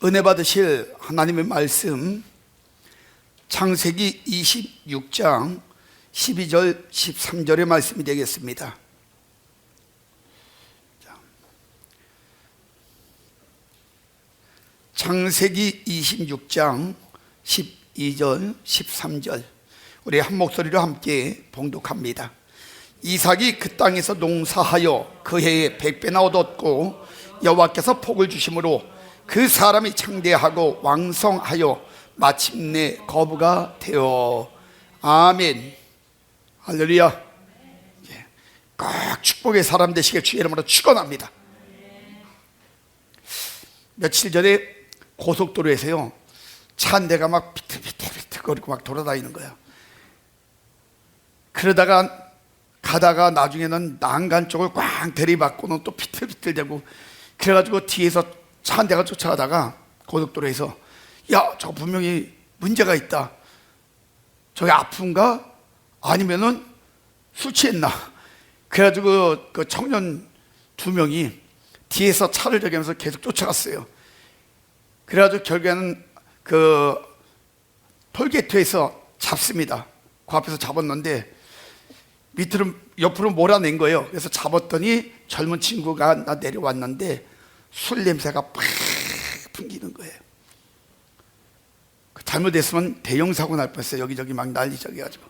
은혜 받으실 하나님의 말씀 창세기 26장 12절 13절의 말씀이 되겠습니다. 창세기 26장 12절 13절 우리 한 목소리로 함께 봉독합니다. 이삭이 그 땅에서 농사하여 그 해에 100배나 얻었고 여호와께서 복을 주심으로 그 사람이 창대하고 왕성하여 마침내 거부가 되어. 아멘. 할렐루야. 꼭 축복의 사람 되시길 주의 이름으로 축원합니다. 며칠 전에 고속도로에서요 차 한 대가 막 비틀비틀거리고 막 돌아다니는 거야. 그러다가 가다가 나중에는 난간 쪽을 꽝 들이받고는 또 비틀비틀대고, 그래가지고 뒤에서 차 한 대가 쫓아가다가 고속도로에서 야, 저거 분명히 문제가 있다, 저게 아픈가? 아니면은 술 취했나? 그래가지고 그 청년 두 명이 뒤에서 차를 저기하면서 계속 쫓아갔어요. 그래가지고 결국에는 그 톨게이트에서 잡습니다. 그 앞에서 잡았는데 밑으로 옆으로 몰아낸 거예요. 그래서 잡았더니 젊은 친구가 나 내려왔는데 술 냄새가 팍 풍기는 거예요. 잘못했으면 대형 사고 날 뻔했어요. 여기저기 막 난리저기 해가지고.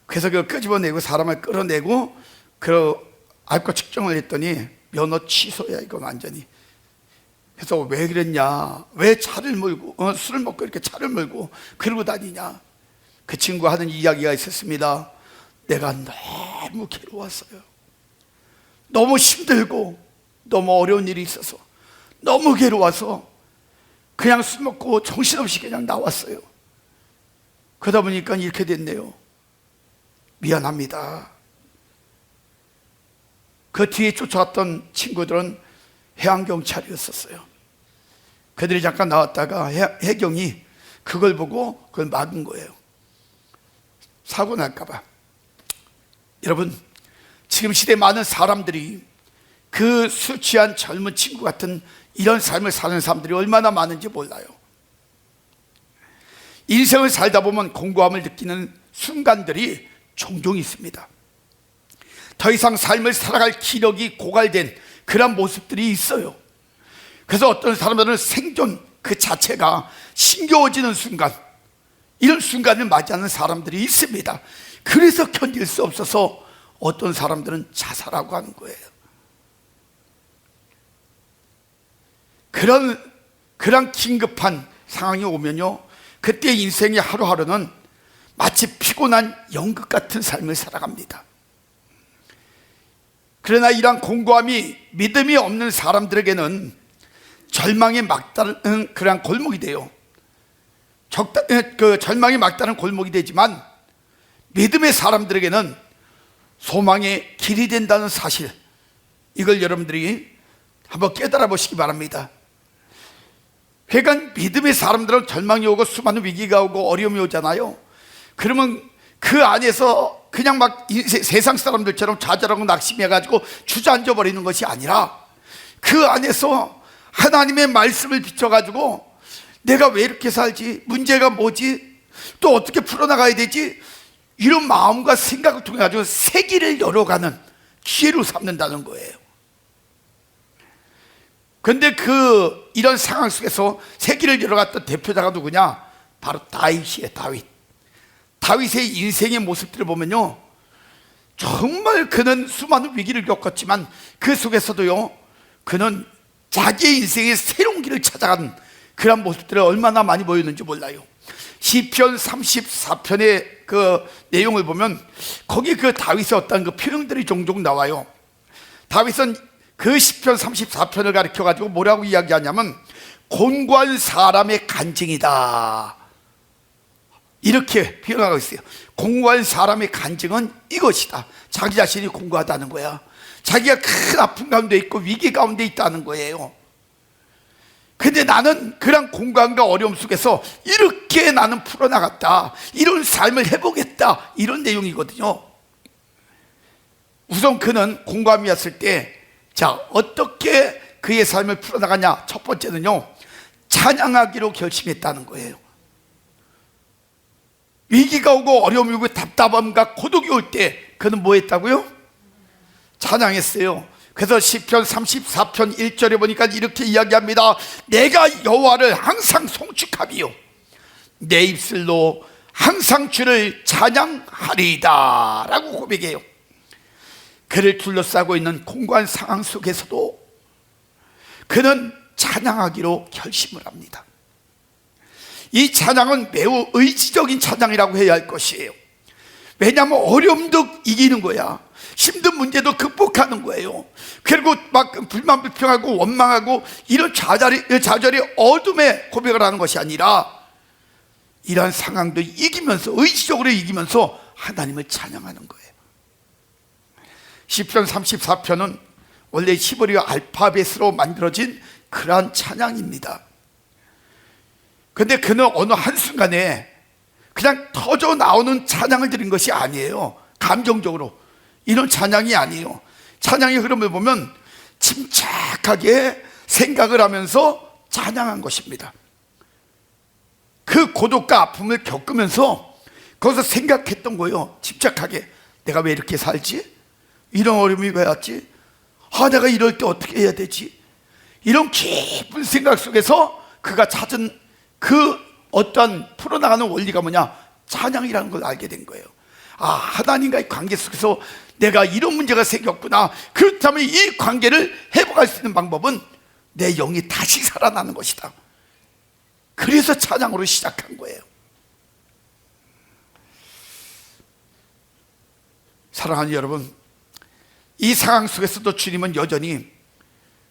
그래서 그걸 끄집어내고 사람을 끌어내고 그 알코올 측정을 했더니 면허 취소야, 이건 완전히. 그래서 왜 그랬냐, 왜 차를 몰고 술을 먹고 이렇게 차를 몰고 그러고 다니냐. 그 친구가 하는 이야기가 있었습니다. 내가 너무 괴로웠어요. 너무 힘들고 너무 어려운 일이 있어서 너무 괴로워서 그냥 술 먹고 정신없이 그냥 나왔어요. 그러다 보니까 이렇게 됐네요. 미안합니다. 그 뒤에 쫓아왔던 친구들은 해양경찰이었었어요. 그들이 잠깐 나왔다가 해경이 그걸 보고 그걸 막은 거예요. 사고 날까봐. 여러분, 지금 시대에 많은 사람들이 그 술 취한 젊은 친구 같은 이런 삶을 사는 사람들이 얼마나 많은지 몰라요. 인생을 살다 보면 공고함을 느끼는 순간들이 종종 있습니다. 더 이상 삶을 살아갈 기력이 고갈된 그런 모습들이 있어요. 그래서 어떤 사람들은 생존 그 자체가 힘겨워지는 순간, 이런 순간을 맞이하는 사람들이 있습니다. 그래서 견딜 수 없어서 어떤 사람들은 자살하고 하는 거예요. 그런 긴급한 상황이 오면요, 그때 인생의 하루하루는 마치 피곤한 연극 같은 삶을 살아갑니다. 그러나 이러한 공고함이 믿음이 없는 사람들에게는 절망에 막다른 그러한 골목이 돼요. 절망이 막다른 골목이 되지만 믿음의 사람들에게는 소망의 길이 된다는 사실, 이걸 여러분들이 한번 깨달아 보시기 바랍니다. 그러니까 믿음의 사람들은 절망이 오고 수많은 위기가 오고 어려움이 오잖아요. 그러면 그 안에서 그냥 막 세상 사람들처럼 좌절하고 낙심해가지고 주저앉아 버리는 것이 아니라 그 안에서 하나님의 말씀을 비춰가지고 내가 왜 이렇게 살지? 문제가 뭐지? 또 어떻게 풀어나가야 되지? 이런 마음과 생각을 통해 가지고 새 길을 열어가는 기회로 삼는다는 거예요. 그런데 이런 상황 속에서 새 길을 열어갔던 대표자가 누구냐? 바로 다윗이에요. 다윗의 인생의 모습들을 보면요, 정말 그는 수많은 위기를 겪었지만 그 속에서도요, 그는 자기의 인생의 새로운 길을 찾아가는 그런 모습들을 얼마나 많이 보였는지 몰라요. 시편 34편의 그 내용을 보면 거기 그 다윗의 어떤 그 표현들이 종종 나와요. 다윗은 그 시편 34편을 가리켜 가지고 뭐라고 이야기하냐면 곤고한 사람의 간증이다, 이렇게 표현하고 있어요. 공고한 사람의 간증은 이것이다. 자기 자신이 공고하다는 거야. 자기가 큰 아픔 가운데 있고 위기 가운데 있다는 거예요. 근데 나는 그런 공고함과 어려움 속에서 이렇게 나는 풀어나갔다, 이런 삶을 해보겠다, 이런 내용이거든요. 우선 그는 공고함이었을 때 자, 어떻게 그의 삶을 풀어나가냐? 첫 번째는요, 찬양하기로 결심했다는 거예요. 위기가 오고 어려움이 오고 답답함과 고독이 올 때 그는 뭐 했다고요? 찬양했어요. 그래서 시편 34편 1절에 보니까 이렇게 이야기합니다. 내가 여호와를 항상 송축하며 내 입술로 항상 주를 찬양하리이다 라고 고백해요. 그를 둘러싸고 있는 공고한 상황 속에서도 그는 찬양하기로 결심을 합니다. 이 찬양은 매우 의지적인 찬양이라고 해야 할 것이에요. 왜냐하면 어려움도 이기는 거야. 힘든 문제도 극복하는 거예요. 그리고 막 불만 불평하고 원망하고 이런 좌절의 어둠에 고백을 하는 것이 아니라 이러한 상황도 이기면서, 의지적으로 이기면서 하나님을 찬양하는 거예요. 시편 34편은 원래 히브리어 알파벳으로 만들어진 그러한 찬양입니다. 근데 그는 어느 한순간에 그냥 터져 나오는 찬양을 드린 것이 아니에요. 감정적으로 이런 찬양이 아니에요. 찬양의 흐름을 보면 침착하게 생각을 하면서 찬양한 것입니다. 그 고독과 아픔을 겪으면서 거기서 생각했던 거예요. 침착하게 내가 왜 이렇게 살지? 이런 어려움이 왜 왔지? 내가 이럴 때 어떻게 해야 되지? 이런 깊은 생각 속에서 그가 찾은 그 어떤 풀어나가는 원리가 뭐냐? 찬양이라는 걸 알게 된 거예요. 하나님과의 관계 속에서 내가 이런 문제가 생겼구나. 그렇다면 이 관계를 회복할 수 있는 방법은 내 영이 다시 살아나는 것이다. 그래서 찬양으로 시작한 거예요. 사랑하는 여러분, 이 상황 속에서도 주님은 여전히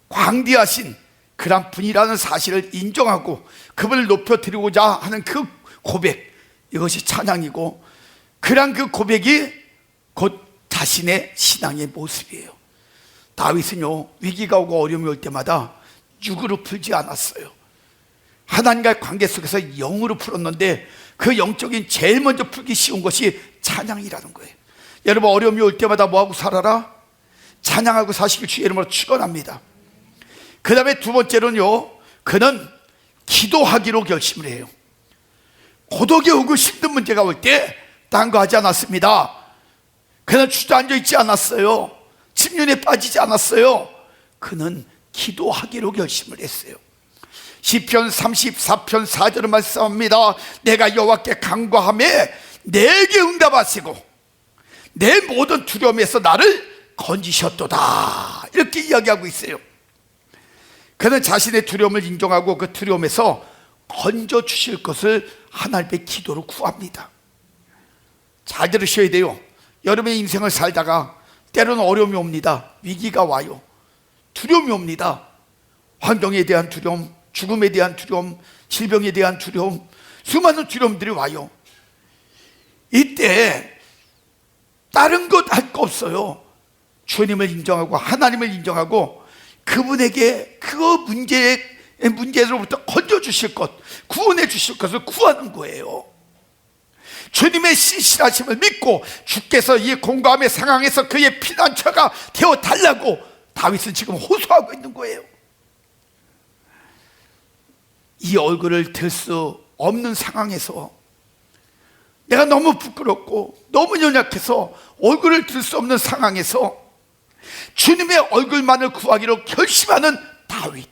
광대하신 그런 분이라는 사실을 인정하고 그분을 높여드리고자 하는 그 고백, 이것이 찬양이고, 그런 그 고백이 곧 자신의 신앙의 모습이에요. 다윗은요, 위기가 오고 어려움이 올 때마다 육으로 풀지 않았어요. 하나님과의 관계 속에서 영으로 풀었는데 그 영적인 제일 먼저 풀기 쉬운 것이 찬양이라는 거예요. 여러분, 어려움이 올 때마다 뭐하고 살아라? 찬양하고 사시길 주의 이름으로 축원합니다. 그 다음에 두 번째로는요, 그는 기도하기로 결심을 해요. 고독이 오고 힘든 문제가 올 때 딴 거 하지 않았습니다. 그는 주저앉아 있지 않았어요. 침륜에 빠지지 않았어요. 그는 기도하기로 결심을 했어요. 시편 34편 4절을 말씀합니다. 내가 여호와께 간구하매 내게 응답하시고 내 모든 두려움에서 나를 건지셨도다. 이렇게 이야기하고 있어요. 그는 자신의 두려움을 인정하고 그 두려움에서 건져주실 것을 하나님의 기도로 구합니다. 잘 들으셔야 돼요. 여러분의 인생을 살다가 때로는 어려움이 옵니다. 위기가 와요. 두려움이 옵니다. 환경에 대한 두려움, 죽음에 대한 두려움, 질병에 대한 두려움, 수많은 두려움들이 와요. 이때 다른 것 할 거 없어요. 주님을 인정하고 하나님을 인정하고 그분에게 그 문제로부터 건져주실 것, 구원해 주실 것을 구하는 거예요. 주님의 신실하심을 믿고 주께서 이 공감의 상황에서 그의 피난처가 되어달라고 다윗은 지금 호소하고 있는 거예요. 이 얼굴을 들 수 없는 상황에서 내가 너무 부끄럽고 너무 연약해서 얼굴을 들 수 없는 상황에서 주님의 얼굴만을 구하기로 결심하는 다윗.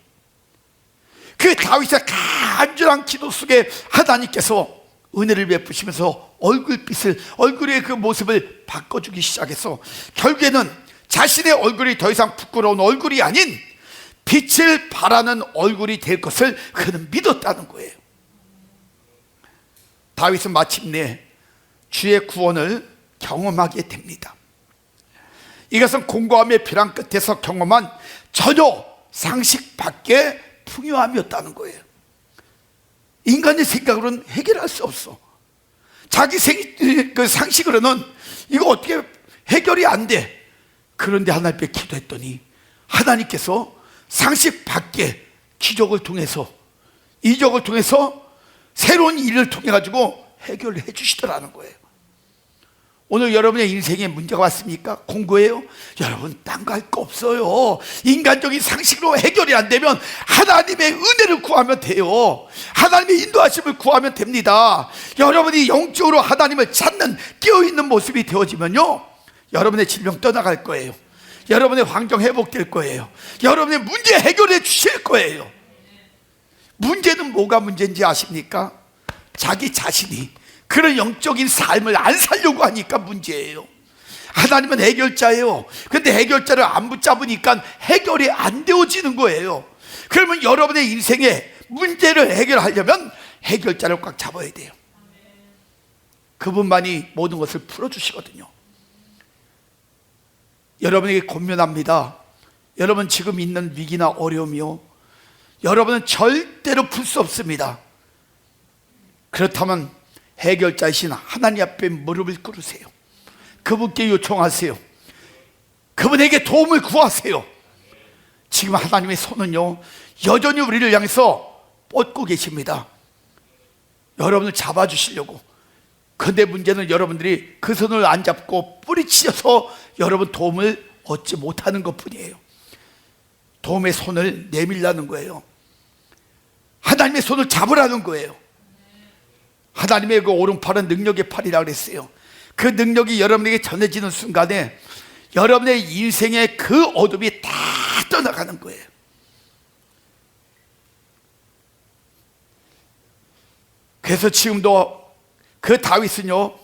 그 다윗의 간절한 기도 속에 하나님께서 은혜를 베푸시면서 얼굴의 그 모습을 바꿔주기 시작해서 결국에는 자신의 얼굴이 더 이상 부끄러운 얼굴이 아닌 빛을 발하는 얼굴이 될 것을 그는 믿었다는 거예요. 다윗은 마침내 주의 구원을 경험하게 됩니다. 이것은 공고함의 벼랑 끝에서 경험한 전혀 상식 밖의 풍요함이었다는 거예요. 인간의 생각으로는 해결할 수 없어. 자기 그 상식으로는 이거 어떻게 해결이 안 돼. 그런데 하나님께 기도했더니 하나님께서 상식 밖의 기적을 통해서, 이적을 통해서 새로운 일을 통해 가지고 해결을 해 주시더라는 거예요. 오늘 여러분의 인생에 문제가 왔습니까? 공부해요? 여러분 딴 거 할 거 없어요. 인간적인 상식으로 해결이 안 되면 하나님의 은혜를 구하면 돼요. 하나님의 인도하심을 구하면 됩니다. 여러분이 영적으로 하나님을 찾는 깨어있는 모습이 되어지면요, 여러분의 질병 떠나갈 거예요. 여러분의 환경 회복될 거예요. 여러분의 문제 해결해 주실 거예요. 문제는 뭐가 문제인지 아십니까? 자기 자신이 그런 영적인 삶을 안 살려고 하니까 문제예요. 하나님은 해결자예요. 근데 해결자를 안 붙잡으니까 해결이 안 되어지는 거예요. 그러면 여러분의 인생에 문제를 해결하려면 해결자를 꽉 잡아야 돼요. 그분만이 모든 것을 풀어주시거든요. 여러분에게 권면합니다. 여러분 지금 있는 위기나 어려움이요, 여러분은 절대로 풀 수 없습니다. 그렇다면 해결자이신 하나님 앞에 무릎을 꿇으세요. 그분께 요청하세요. 그분에게 도움을 구하세요. 지금 하나님의 손은요, 여전히 우리를 향해서 뻗고 계십니다. 여러분을 잡아주시려고. 근데 문제는 여러분들이 그 손을 안 잡고 뿌리치셔서 여러분 도움을 얻지 못하는 것뿐이에요. 도움의 손을 내밀라는 거예요. 하나님의 손을 잡으라는 거예요. 하나님의 그 오른팔은 능력의 팔이라고 그랬어요. 그 능력이 여러분에게 전해지는 순간에 여러분의 인생의 그 어둠이 다 떠나가는 거예요. 그래서 지금도 그 다윗은요,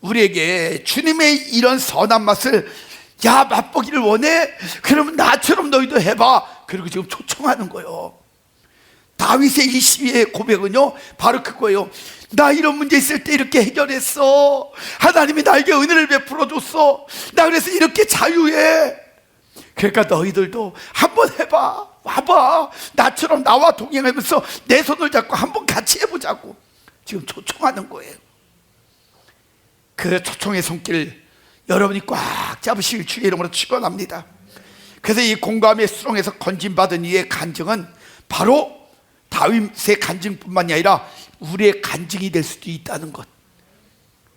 우리에게 주님의 이런 선한 맛을 야 맛보기를 원해? 그러면 나처럼 너희도 해봐. 그리고 지금 초청하는 거예요. 다윗의 이 시의 고백은요, 바로 그거예요. 나 이런 문제 있을 때 이렇게 해결했어. 하나님이 나에게 은혜를 베풀어 줬어. 나 그래서 이렇게 자유해. 그러니까 너희들도 한번 해봐. 와봐. 나처럼 나와 동행하면서 내 손을 잡고 한번 같이 해보자고 지금 초청하는 거예요. 그 초청의 손길 여러분이 꽉 잡으실 주의 이름으로 축원합니다. 그래서 이 공감의 수렁에서 건진받은 이의 간증은 바로 다윗의 간증뿐만이 아니라 우리의 간증이 될 수도 있다는 것,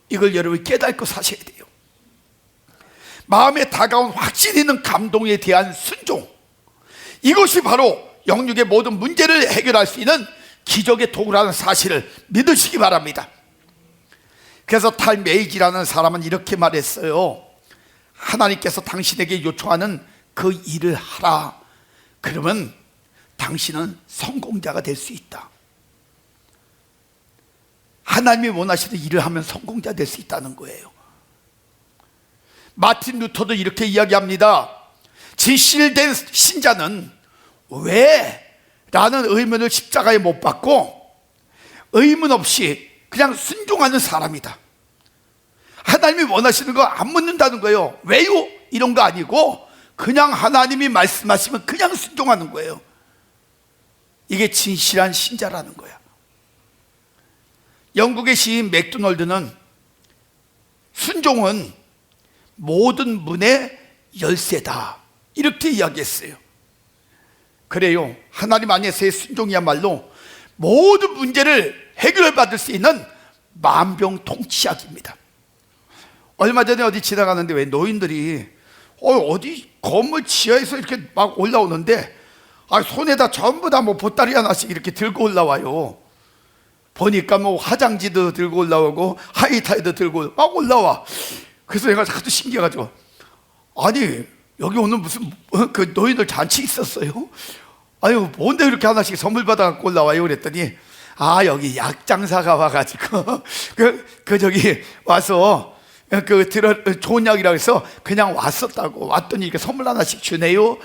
이걸 여러분이 깨닫고 사셔야 돼요. 마음에 다가온 확신 있는 감동에 대한 순종, 이것이 바로 영육의 모든 문제를 해결할 수 있는 기적의 도구라는 사실을 믿으시기 바랍니다. 그래서 탈 메이지라는 사람은 이렇게 말했어요. 하나님께서 당신에게 요청하는 그 일을 하라. 그러면 당신은 성공자가 될 수 있다. 하나님이 원하시는 일을 하면 성공자 될 수 있다는 거예요. 마틴 루터도 이렇게 이야기합니다. 진실된 신자는 왜? 라는 의문을 십자가에 못 박고 의문 없이 그냥 순종하는 사람이다. 하나님이 원하시는 거 안 묻는다는 거예요. 왜요? 이런 거 아니고 그냥 하나님이 말씀하시면 그냥 순종하는 거예요. 이게 진실한 신자라는 거야. 영국의 시인 맥도널드는 순종은 모든 문의 열쇠다, 이렇게 이야기했어요. 그래요. 하나님 안에서의 순종이야말로 모든 문제를 해결받을 수 있는 만병통치약입니다. 얼마 전에 어디 지나가는데 왜 노인들이 어디 건물 지하에서 이렇게 막 올라오는데 손에다 전부 다 뭐 보따리 하나씩 이렇게 들고 올라와요. 보니까 뭐 화장지도 들고 올라오고 하이타이도 들고 막 올라와. 그래서 내가 자꾸 신기해가지고, 아니 여기 오늘 무슨 그 노인들 잔치 있었어요? 아유 뭔데 이렇게 하나씩 선물 받아 갖고 올라와요? 그랬더니 여기 약 장사가 와가지고 저기 와서 좋은 약이라고 해서 그냥 왔었다고. 왔더니 이렇게 선물 하나씩 주네요.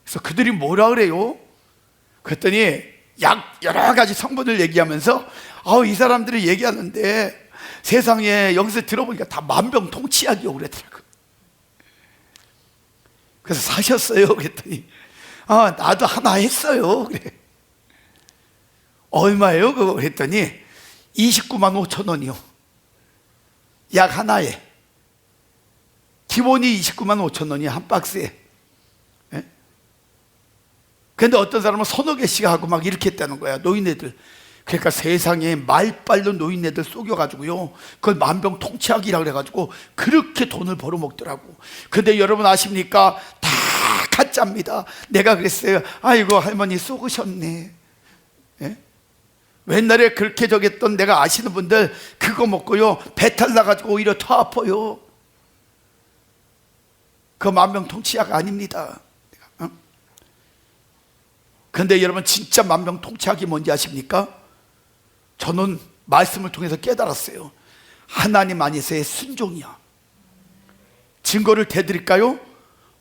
그래서 그들이 뭐라 그래요? 그랬더니 약 여러 가지 성분을 얘기하면서 이 사람들이 얘기하는데 세상에 여기서 들어보니까 다 만병통치약이요 그랬더라고요. 그래서 사셨어요? 그랬더니 나도 하나 했어요. 그래. 얼마예요? 그거 그랬더니 29만 5천 원이요. 약 하나에. 기본이 29만 5천 원이 한 박스에. 그런데 어떤 사람은 서너 개씩 하고 막 이렇게 했다는 거야, 노인네들. 그러니까 세상에 말빨로 노인네들 속여가지고요, 그걸 만병통치약이라 그래가지고 그렇게 돈을 벌어먹더라고. 근데 여러분 아십니까? 다 가짜입니다. 내가 그랬어요. 아이고 할머니 쏘으셨네. 예? 옛날에 그렇게 저겼던 내가 아시는 분들 그거 먹고요 배탈 나가지고 오히려 더 아파요. 그 만병통치약 아닙니다. 근데 여러분 진짜 만병통치약이 뭔지 아십니까? 저는 말씀을 통해서 깨달았어요. 하나님 안에서의 순종이야. 증거를 대드릴까요?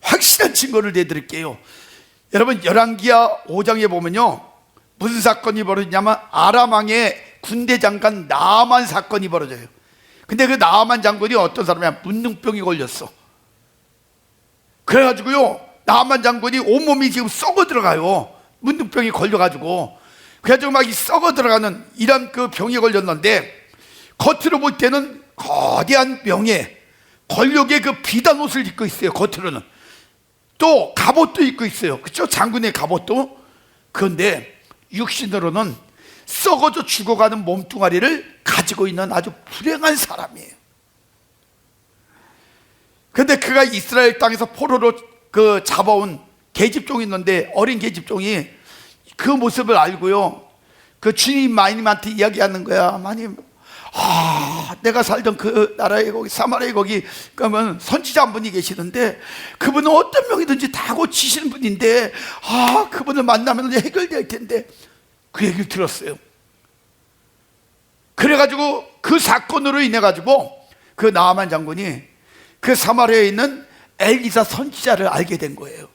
확실한 증거를 대드릴게요. 여러분 열왕기하 5장에 보면요 무슨 사건이 벌어지냐면 아람 왕의 군대 장관 나아만 사건이 벌어져요. 근데 그 나아만 장군이 어떤 사람이야? 문둥병이 걸렸어. 그래가지고요 나아만 장군이 온몸이 지금 썩어 들어가요. 문둥병이 걸려가지고. 그래가지고 막 이 썩어 들어가는 이런 그 병이 걸렸는데, 겉으로 볼 때는 거대한 병에 권력의 그 비단 옷을 입고 있어요. 겉으로는 또 갑옷도 입고 있어요. 그렇죠? 장군의 갑옷도. 그런데 육신으로는 썩어져 죽어가는 몸뚱아리를 가지고 있는 아주 불행한 사람이에요. 근데 그가 이스라엘 땅에서 포로로 그 잡아온 계집종이 있는데, 어린 계집종이 그 모습을 알고요 그 주님 마님한테 이야기하는 거야. 마님, 내가 살던 그 나라에 거기 사마리아에 거기 가면 선지자 한 분이 계시는데 그분은 어떤 병이든지 다 고치시는 분인데 그분을 만나면 해결될 텐데. 그 얘기를 들었어요. 그래가지고 그 사건으로 인해 가지고 그 나아만 장군이 그 사마리아에 있는 엘리사 선지자를 알게 된 거예요.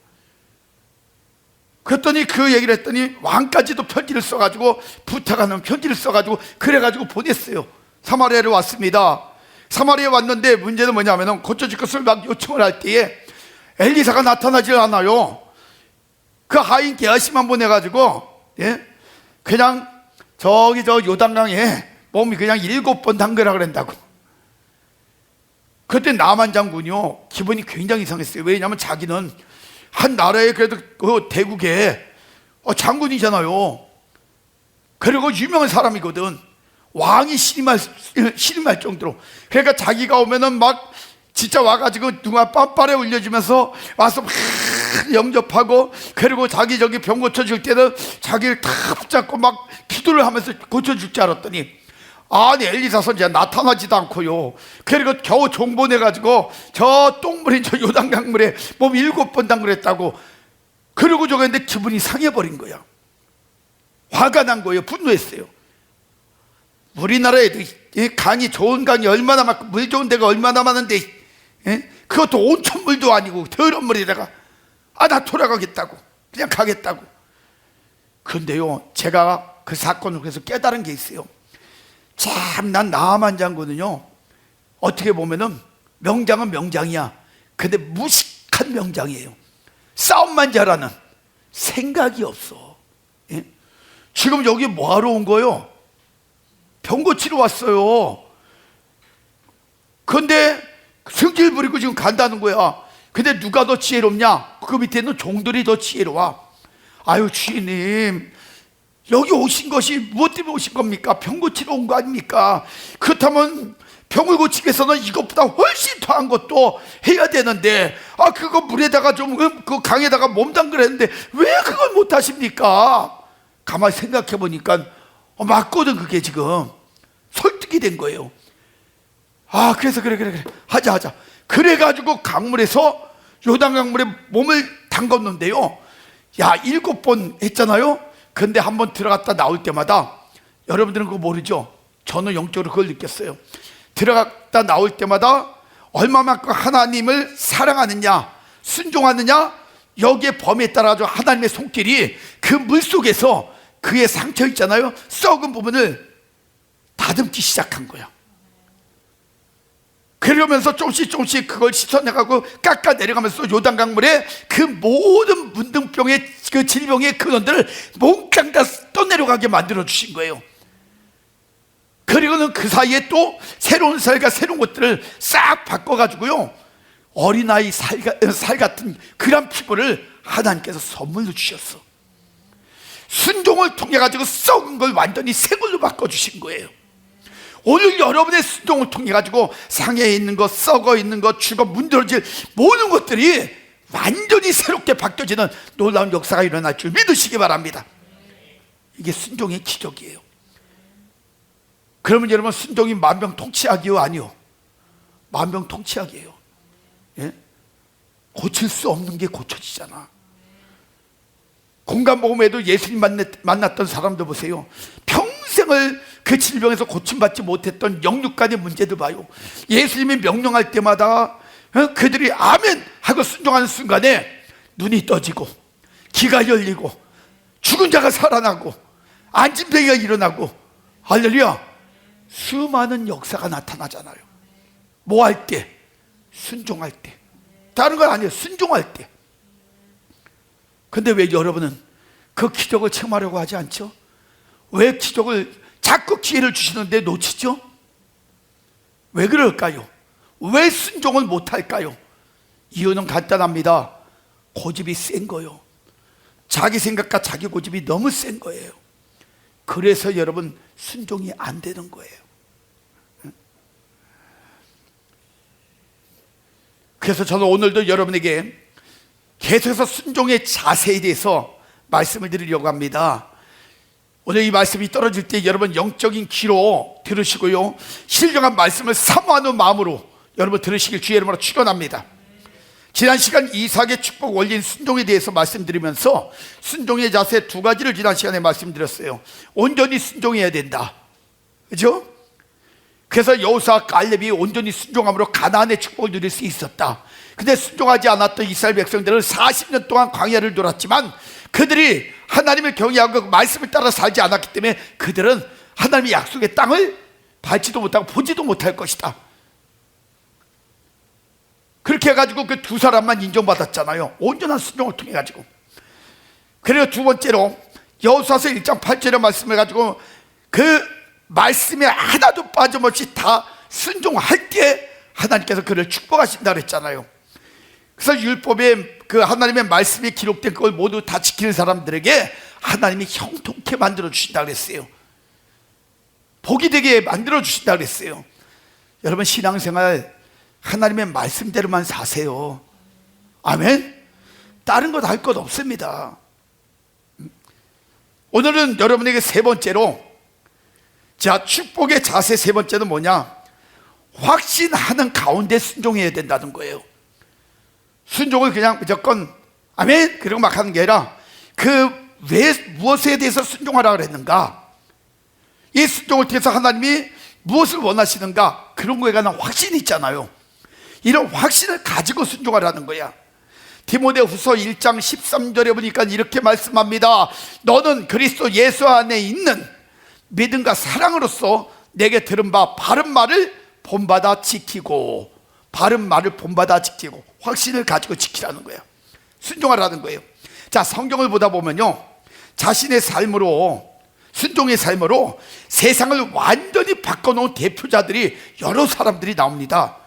그랬더니 그 얘기를 했더니 왕까지도 편지를 써가지고 부탁하는 편지를 써가지고 그래가지고 보냈어요. 사마리아를 왔습니다. 사마리아에 왔는데 문제는 뭐냐면 고쳐질 것을 막 요청을 할 때에 엘리사가 나타나질 않아요. 그 하인 게하시만 보내가지고 그냥 저기 저 요단강에 몸이 그냥 7번 담그라 그런다고. 그때 나만 장군이요 기분이 굉장히 이상했어요. 왜냐하면 자기는 한 나라의 그래도 그 대국의 장군이잖아요. 그리고 유명한 사람이거든. 왕이 신임할 정도로. 그러니까 자기가 오면은 막 진짜 와가지고 누가 빰빠레 울려주면서 와서 막 영접하고, 그리고 자기 저기 병 고쳐줄 때는 자기를 다 붙잡고 막 기도를 하면서 고쳐줄 줄 알았더니 아니 엘리사 선지자 나타나지도 않고요. 그리고 겨우 종보내가지고 저 똥물인 저 요단강물에 몸 7번 담그랬다고. 그리고 저랬는데 기분이 상해버린 거야. 화가 난 거예요. 분노했어요. 우리나라에도 강이 좋은 강이 얼마나 많고 물 좋은 데가 얼마나 많은데 그것도 온천물도 아니고 더러운 물에다가 나 돌아가겠다고 그냥 가겠다고. 그런데요 제가 그 사건을 그래서 깨달은 게 있어요. 참 난 나아만 장군은요 어떻게 보면은 명장은 명장이야. 근데 무식한 명장이에요. 싸움만 잘하는, 생각이 없어. 지금 여기 뭐하러 온 거예요? 병 고치러 왔어요. 근데 성질 부리고 지금 간다는 거야. 근데 누가 더 지혜롭냐? 그 밑에는 종들이 더 지혜로워. 아유 주인님, 여기 오신 것이 무엇 때문에 오신 겁니까? 병 고치러 온 거 아닙니까? 그렇다면 병을 고치기 위해서는 이것보다 훨씬 더한 것도 해야 되는데 그거 물에다가 좀 그 강에다가 몸 담그랬는데 왜 그걸 못 하십니까? 가만히 생각해 보니까 맞거든. 그게 지금 설득이 된 거예요. 그래서 그래 하자. 그래가지고 강물에서 요단강물에 몸을 담궜는데요 7번 했잖아요. 근데 한번 들어갔다 나올 때마다, 여러분들은 그거 모르죠? 저는 영적으로 그걸 느꼈어요. 들어갔다 나올 때마다 얼마만큼 하나님을 사랑하느냐, 순종하느냐, 여기에 범위에 따라서 하나님의 손길이 그 물속에서 그의 상처 있잖아요, 썩은 부분을 다듬기 시작한 거야. 그러면서 조금씩 그걸 씻어내가고 깎아 내려가면서 요단강물에 그 모든 문둥병의 그 질병의 근원들을 몽땅 다 떠내려가게 만들어 주신 거예요. 그리고는 그 사이에 또 새로운 살과 새로운 것들을 싹 바꿔가지고요 어린아이 살 같은 그런 피부를 하나님께서 선물로 주셨어. 순종을 통해 가지고 썩은 걸 완전히 새 걸로 바꿔주신 거예요. 오늘 여러분의 순종을 통해 가지고 상해 있는 것, 썩어 있는 것, 죽어 문드러질 모든 것들이 완전히 새롭게 바뀌어지는 놀라운 역사가 일어날 줄 믿으시기 바랍니다. 이게 순종의 기적이에요. 그러면 여러분, 순종이 만병통치약이요? 아니요? 만병통치약이에요. 예? 고칠 수 없는 게 고쳐지잖아. 공감복음에도 예수님 만났던 사람들 보세요. 평생을 그 질병에서 고침받지 못했던 영육간의 문제들 봐요. 예수님이 명령할 때마다 그들이 아멘 하고 순종하는 순간에 눈이 떠지고 귀가 열리고 죽은 자가 살아나고 안진뱅이가 일어나고, 할렐루야, 수많은 역사가 나타나잖아요. 뭐 할 때? 순종할 때. 다른 건 아니에요. 순종할 때. 근데 왜 여러분은 그 기적을 체험하려고 하지 않죠? 왜 기적을 자꾸 기회를 주시는데 놓치죠? 왜 그럴까요? 왜 순종을 못할까요? 이유는 간단합니다. 고집이 센 거요. 자기 생각과 자기 고집이 너무 센 거예요. 그래서 여러분, 순종이 안 되는 거예요. 그래서 저는 오늘도 여러분에게 계속해서 순종의 자세에 대해서 말씀을 드리려고 합니다. 오늘 이 말씀이 떨어질 때 여러분 영적인 귀로 들으시고요, 신령한 말씀을 사모하는 마음으로 여러분 들으시길 주의 이름으로 축원합니다. 지난 시간 이삭의 축복 원리인 순종에 대해서 말씀드리면서 순종의 자세 두 가지를 지난 시간에 말씀드렸어요. 온전히 순종해야 된다, 그죠? 그래서 여호수아와 갈렙이 온전히 순종함으로 가나안의 축복을 누릴 수 있었다. 근데 순종하지 않았던 이스라엘 백성들은 40년 동안 광야를 돌았지만 그들이 하나님을 경외하고 그 말씀을 따라 살지 않았기 때문에 그들은 하나님의 약속의 땅을 밟지도 못하고 보지도 못할 것이다. 그렇게 해가지고 그 두 사람만 인정받았잖아요. 온전한 순종을 통해 가지고. 그리고 두 번째로 여호수아서 1장 8절의 말씀을 가지고 그 말씀에 하나도 빠짐없이 다 순종할 때 하나님께서 그를 축복하신다 그랬잖아요. 그래서 율법에 그 하나님의 말씀이 기록된 걸 모두 다 지키는 사람들에게 하나님이 형통케 만들어 주신다 그랬어요. 복이 되게 만들어 주신다 그랬어요. 여러분, 신앙생활 하나님의 말씀대로만 사세요. 아멘. 다른 것 할 것 없습니다. 오늘은 여러분에게 세 번째로, 자, 축복의 자세 세 번째는 뭐냐? 확신하는 가운데 순종해야 된다는 거예요. 순종을 그냥 무조건 아멘 그러고 막 하는 게 아니라 그 왜 무엇에 대해서 순종하라 그랬는가, 이 순종을 통해서 하나님이 무엇을 원하시는가, 그런 거에 관한 확신이 있잖아요. 이런 확신을 가지고 순종하라는 거야. 디모데후서 1장 13절에 보니까 이렇게 말씀합니다. 너는 그리스도 예수 안에 있는 믿음과 사랑으로서 내게 들은 바 바른 말을 본받아 지키고, 바른 말을 본받아 지키고, 확신을 가지고 지키라는 거예요. 순종하라는 거예요. 자, 성경을 보다 보면요, 자신의 삶으로, 순종의 삶으로 세상을 완전히 바꿔놓은 대표자들이 여러 사람들이 나옵니다.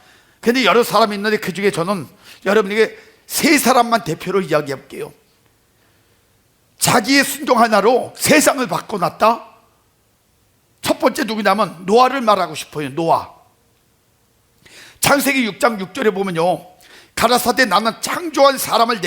근데 여러 사람이 있는데 그 중에 저는 여러분에게 세 사람만 대표로 이야기해 볼게요. 자기의 순종 하나로 세상을 바꿔놨다. 첫 번째 누구냐면 노아를 말하고 싶어요. 노아. 창세기 6장 6절에 보면요, 가라사대 나는 창조한 사람을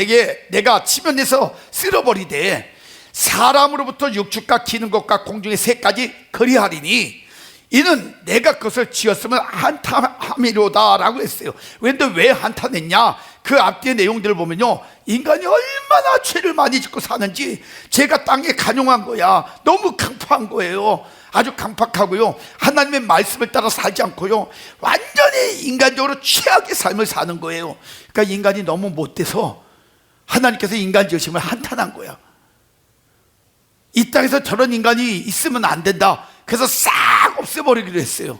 내가 치면에서 쓸어버리되 사람으로부터 육축과 기는 것과 공중의 새까지 거리하리니 이는 내가 그것을 지었으면 한탄함이로다 라고 했어요. 근데 왜 한탄했냐? 그 앞뒤의 내용들을 보면요, 인간이 얼마나 죄를 많이 짓고 사는지 죄가 땅에 간용한 거야. 너무 강팍한 거예요. 아주 강팍하고요, 하나님의 말씀을 따라 살지 않고요, 완전히 인간적으로 최악의 삶을 사는 거예요. 그러니까 인간이 너무 못돼서 하나님께서 인간 지으심을 한탄한 거야. 이 땅에서 저런 인간이 있으면 안 된다. 그래서 싹 없애버리기로 했어요.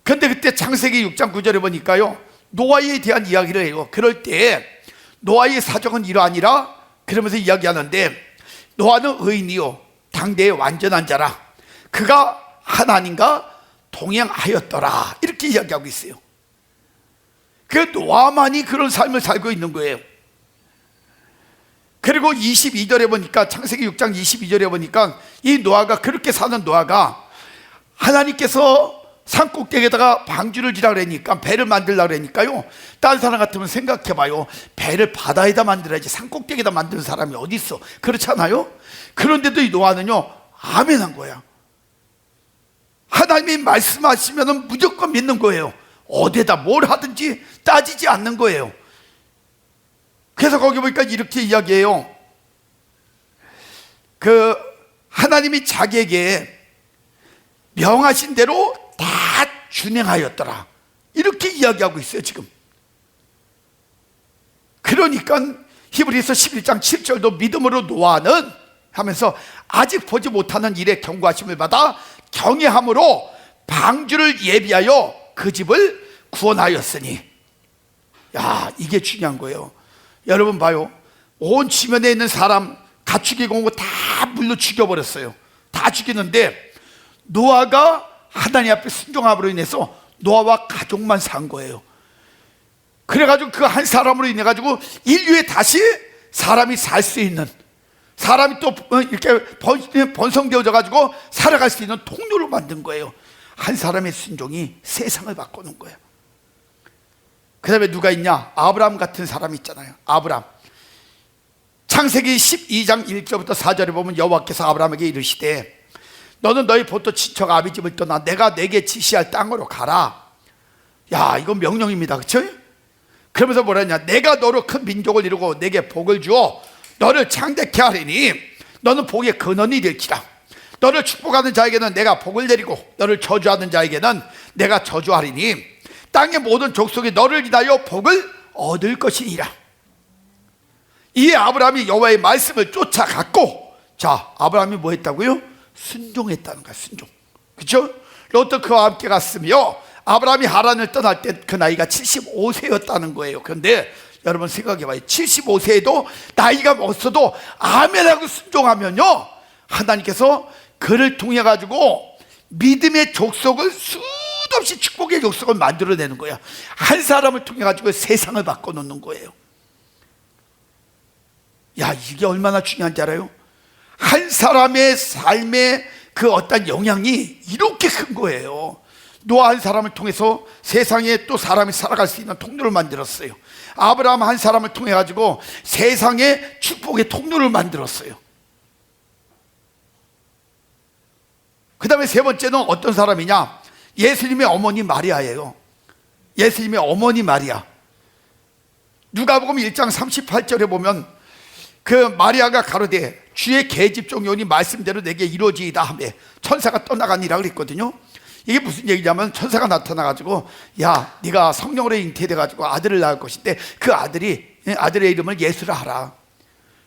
그런데 그때 창세기 6장 9절에 보니까요, 노아에 대한 이야기를 해요. 그럴 때 노아의 사정은 이러하니라 그러면서 이야기하는데, 노아는 의인이요 당대의 완전한 자라 그가 하나님과 동행하였더라, 이렇게 이야기하고 있어요. 그 노아만이 그런 삶을 살고 있는 거예요. 그리고 22절에 보니까, 창세기 6장 22절에 보니까 이 노아가, 그렇게 사는 노아가 하나님께서 산꼭대기에다가 방주를 지라 그러니까, 배를 만들라 그러니까요, 다른 사람 같으면 생각해봐요. 배를 바다에다 만들어야지 산꼭대기에다 만드는 사람이 어디 있어? 그렇잖아요. 그런데도 이 노아는요, 아멘 한 거야. 하나님이 말씀하시면 무조건 믿는 거예요. 어디에다 뭘 하든지 따지지 않는 거예요. 그래서 거기 보니까 이렇게 이야기해요. 하나님이 자기에게 명하신 대로 다 준행하였더라, 이렇게 이야기하고 있어요 지금. 그러니까 히브리서 11장 7절도 믿음으로 노아는 하면서 아직 보지 못하는 일에 경고하심을 받아 경외함으로 방주를 예비하여 그 집을 구원하였으니. 야, 이게 중요한 거예요. 여러분 봐요. 온 지면에 있는 사람 가축이 공고 다 물로 죽여버렸어요. 다 죽이는데 노아가 하나님 앞에 순종함으로 인해서 노아와 가족만 산 거예요. 그래가지고 그 한 사람으로 인해 가지고 인류에 다시 사람이 살 수 있는, 사람이 또 이렇게 번성되어져 가지고 살아갈 수 있는 통로를 만든 거예요. 한 사람의 순종이 세상을 바꾸는 거예요. 그 다음에 누가 있냐? 아브라함 같은 사람이 있잖아요. 아브라함. 창세기 12장 1절부터 4절에 보면 여호와께서 아브라함에게 이르시되 너는 너희 본토 친척 아비 집을 떠나 내가 내게 지시할 땅으로 가라. 야, 이건 명령입니다. 그렇죠? 그러면서 뭐라 했냐? 내가 너로 큰 민족을 이루고 내게 복을 주어 너를 창대케 하리니 너는 복의 근원이 될지라. 너를 축복하는 자에게는 내가 복을 내리고 너를 저주하는 자에게는 내가 저주하리니 땅의 모든 족속이 너를 인하여 복을 얻을 것이니라. 이 아브라함이 여호와의 말씀을 쫓아갔고, 자, 아브라함이 뭐 했다고요? 순종했다는 거야. 순종. 그렇죠? 롯도 그와 함께 갔으며 아브라함이 하란을 떠날 때 그 나이가 75세였다는 거예요. 그런데 여러분 생각해봐요. 75세에도 나이가 먹었어도 아멘하고 순종하면요, 하나님께서 그를 통해 가지고 믿음의 족속을 수도 없이 축복의 족속을 만들어내는 거야. 한 사람을 통해 가지고 세상을 바꿔놓는 거예요. 야, 이게 얼마나 중요한지 알아요? 한 사람의 삶에 그 어떤 영향이 이렇게 큰 거예요. 노아 한 사람을 통해서 세상에 또 사람이 살아갈 수 있는 통로를 만들었어요. 아브라함 한 사람을 통해 가지고 세상에 축복의 통로를 만들었어요. 그 다음에 세 번째는 어떤 사람이냐? 예수님의 어머니 마리아예요. 예수님의 어머니 마리아. 누가복음 1장 38절에 보면 그 마리아가 가로되 주의 계집종이오니 말씀대로 내게 이루어지이다 하며 천사가 떠나가니라 그랬거든요. 이게 무슨 얘기냐면 천사가 나타나가지고 야, 네가 성령으로 잉태돼가지고 아들을 낳을 것인데 그 아들의 이름을 예수라 하라.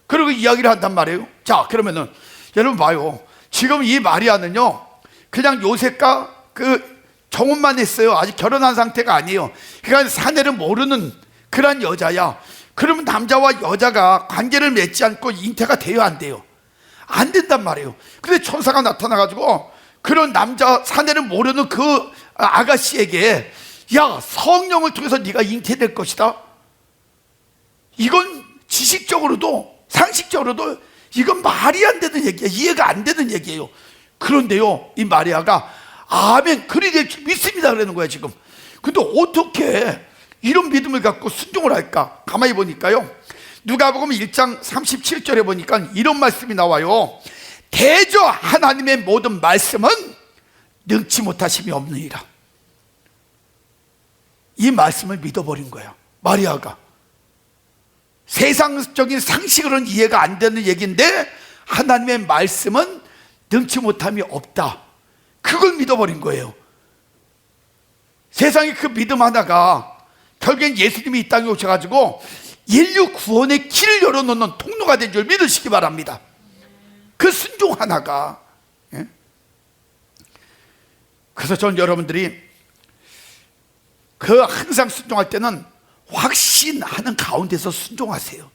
그리고 이야기를 한단 말이에요. 자, 그러면은 여러분 봐요. 지금 이 마리아는요, 그냥 요셉과 그 정혼만 했어요. 아직 결혼한 상태가 아니에요. 그러니까 사내를 모르는 그런 여자야. 그러면 남자와 여자가 관계를 맺지 않고 잉태가 돼요, 안 돼요? 안 된단 말이에요. 근데 천사가 나타나가지고 그런 남자, 사내를 모르는 그 아가씨에게 야, 성령을 통해서 네가 잉태될 것이다. 이건 지식적으로도 상식적으로도 이건 말이 안 되는 얘기야. 이해가 안 되는 얘기예요. 그런데요, 이 마리아가 아멘, 그리 될 줄 믿습니다 그러는 거야 지금. 근데 어떻게 이런 믿음을 갖고 순종을 할까? 가만히 보니까요, 누가복음 1장 37절에 보니까 이런 말씀이 나와요. 대저 하나님의 모든 말씀은 능치 못하심이 없느니라. 이 말씀을 믿어버린 거야 마리아가. 세상적인 상식으로는 이해가 안 되는 얘기인데 하나님의 말씀은 능치 못함이 없다, 그걸 믿어버린 거예요. 세상에 그 믿음 하나가 결국엔 예수님이 이 땅에 오셔가지고 인류 구원의 길을 열어놓는 통로가 된 줄 믿으시기 바랍니다. 그 순종 하나가. 예? 그래서 저는 여러분들이 그 항상 순종할 때는 확신하는 가운데서 순종하세요.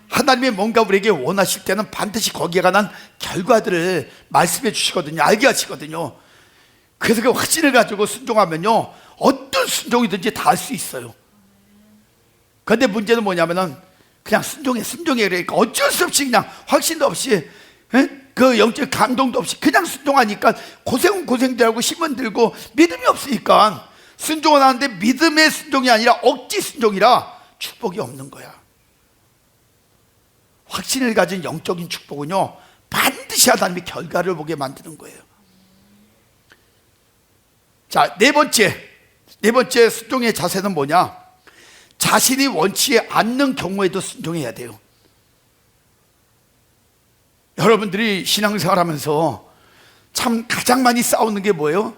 하나님이 뭔가 우리에게 원하실 때는 반드시 거기에 관한 결과들을 말씀해 주시거든요. 알게 하시거든요. 그래서 그 확신을 가지고 순종하면요, 어떤 순종이든지 다 할 수 있어요. 그런데 문제는 뭐냐면은 그냥 순종해. 그러니까 어쩔 수 없이 그냥 확신도 없이, 그 영적 감동도 없이 그냥 순종하니까 고생은 고생들하고 힘은 들고 믿음이 없으니까 순종은 하는데 믿음의 순종이 아니라 억지 순종이라 축복이 없는 거야. 확신을 가진 영적인 축복은요, 반드시 하나님의 결과를 보게 만드는 거예요. 자, 네 번째 순종의 자세는 뭐냐? 자신이 원치 않는 경우에도 순종해야 돼요. 여러분들이 신앙생활하면서 참 가장 많이 싸우는 게 뭐예요?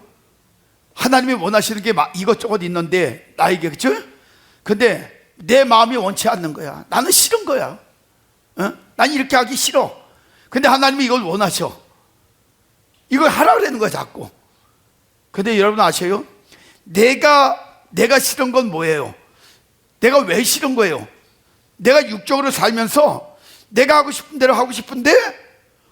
하나님이 원하시는 게 이것저것 있는데 나에게, 그렇죠? 근데 내 마음이 원치 않는 거야. 나는 싫은 거야. 난 이렇게 하기 싫어. 근데 하나님이 이걸 원하셔. 이걸 하라고 그러는 거야, 자꾸. 근데 여러분 아세요? 내가 싫은 건 뭐예요? 내가 왜 싫은 거예요? 내가 육적으로 살면서 내가 하고 싶은 대로 하고 싶은데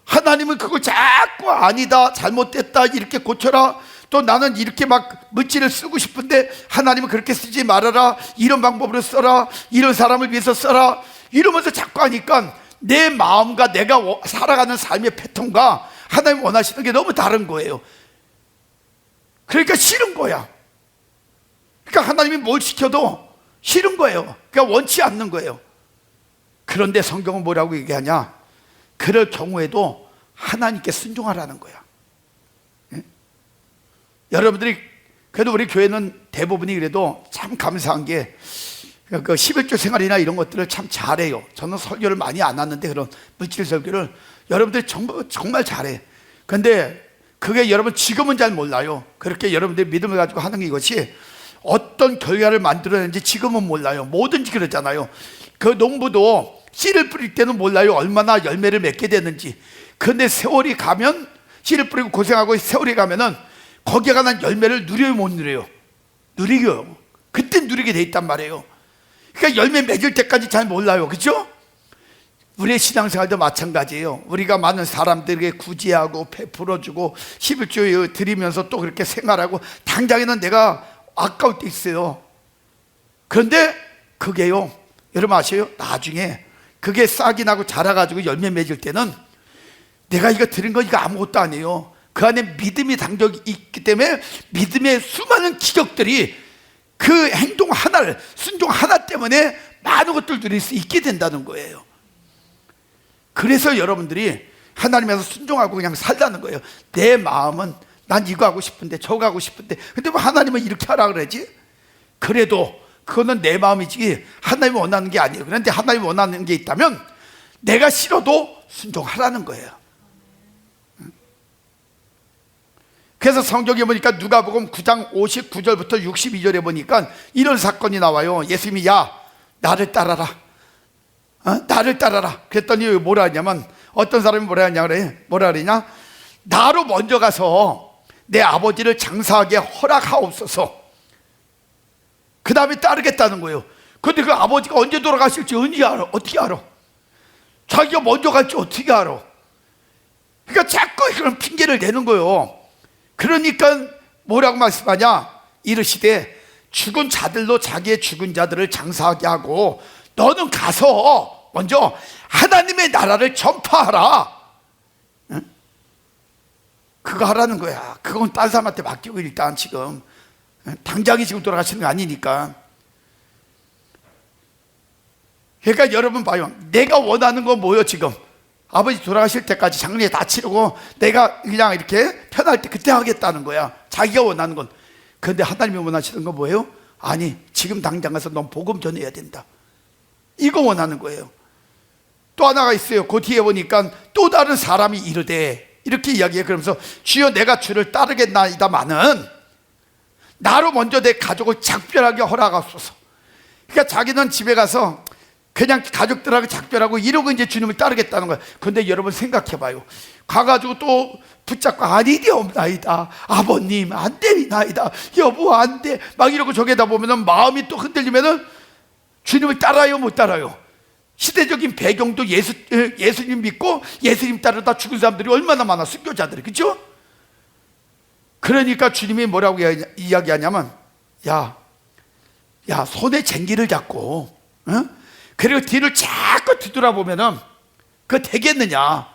하나님은 그걸 자꾸 아니다, 잘못됐다, 이렇게 고쳐라. 또 나는 이렇게 막 문지를 쓰고 싶은데 하나님은 그렇게 쓰지 말아라, 이런 방법으로 써라, 이런 사람을 위해서 써라, 이러면서 자꾸 하니까 내 마음과 내가 살아가는 삶의 패턴과 하나님 원하시는 게 너무 다른 거예요. 그러니까 싫은 거야. 그러니까 하나님이 뭘 시켜도 싫은 거예요. 그러니까 원치 않는 거예요. 그런데 성경은 뭐라고 얘기하냐? 그럴 경우에도 하나님께 순종하라는 거야. 여러분들이, 그래도 우리 교회는 대부분이 그래도 참 감사한 게 그 11조 생활이나 이런 것들을 참 잘해요. 저는 설교를 많이 안 하는데 그런 물질 설교를 여러분들이 정말 잘해. 근데 그게 여러분 지금은 잘 몰라요. 그렇게 여러분들이 믿음을 가지고 하는 이것이 어떤 결과를 만들어내는지 지금은 몰라요. 뭐든지 그러잖아요. 그 농부도 씨를 뿌릴 때는 몰라요, 얼마나 열매를 맺게 되는지. 그런데 세월이 가면, 씨를 뿌리고 고생하고 세월이 가면은 거기에 관한 열매를 누려요, 못 누려요? 누리고요. 그때 누리게 돼 있단 말이에요. 그러니까 열매 맺을 때까지 잘 몰라요, 그렇죠? 우리의 신앙생활도 마찬가지예요. 우리가 많은 사람들에게 구제하고 베풀어주고 11조 드리면서 또 그렇게 생활하고 당장에는 내가 아까울 때 있어요. 그런데 그게요, 여러분 아세요? 나중에 그게 싹이 나고 자라가지고 열매 맺을 때는 내가 이거 드린 거 이거 아무것도 아니에요. 그 안에 믿음이 담겨 있기 때문에 믿음의 수많은 기적들이 그 행동 하나를, 순종 하나 때문에 많은 것들을 누릴 수 있게 된다는 거예요. 그래서 여러분들이 하나님에서 순종하고 그냥 살라는 거예요. 내 마음은 난 이거 하고 싶은데 저거 하고 싶은데, 근데 뭐 하나님은 이렇게 하라 그러지? 그래도 그거는 내 마음이지 하나님이 원하는 게 아니에요. 그런데 하나님이 원하는 게 있다면 내가 싫어도 순종하라는 거예요. 그래서 성경에 보니까 누가복음 9장 59절부터 62절에 보니까 이런 사건이 나와요. 예수님이 야, 나를 따라라. 나를 따라라. 그랬더니 뭐라 하냐면, 어떤 사람이 뭐라 그러냐? 나로 먼저 가서 내 아버지를 장사하게 허락하옵소서. 그 다음에 따르겠다는 거예요. 근데 그 아버지가 언제 돌아가실지 언제 알아? 어떻게 알아? 자기가 먼저 갈지 어떻게 알아? 그러니까 자꾸 그런 핑계를 대는 거예요. 그러니까 뭐라고 말씀하냐? 이르시되 죽은 자들로 자기의 죽은 자들을 장사하게 하고 너는 가서 먼저 하나님의 나라를 전파하라. 응? 그거 하라는 거야. 그건 딴 사람한테 맡기고 일단 지금 당장이 지금 돌아가시는 거 아니니까. 그러니까 여러분 봐요. 내가 원하는 건 뭐예요 지금? 아버지 돌아가실 때까지 장례 다 치르고 내가 그냥 이렇게 편할 때 그때 하겠다는 거야. 자기가 원하는 건. 그런데 하나님이 원하시는 건 뭐예요? 아니, 지금 당장 가서 넌 복음 전해야 된다. 이거 원하는 거예요. 또 하나가 있어요. 그 뒤에 보니까 또 다른 사람이 이르되, 이렇게 이야기해. 그러면서 주여 내가 주를 따르겠나이다마는 나로 먼저 내 가족을 작별하게 허락하소서. 그러니까 자기는 집에 가서 그냥 가족들하고 작별하고 이러고 이제 주님을 따르겠다는 거예요. 그런데 여러분 생각해 봐요. 가가지고 또 붙잡고 아니되옵나이다, 아버님 안 되리나이다, 여보 안 돼, 막 이러고 저기다 보면은 마음이 또 흔들리면은 주님을 따라요 못 따라요? 시대적인 배경도 예수님 믿고 예수님 따르다 죽은 사람들이 얼마나 많아, 순교자들이. 그렇죠? 그러니까 주님이 뭐라고 이야기하냐면 야 손에 쟁기를 잡고 그리고 뒤를 자꾸 뒤돌아보면은 그거 되겠느냐?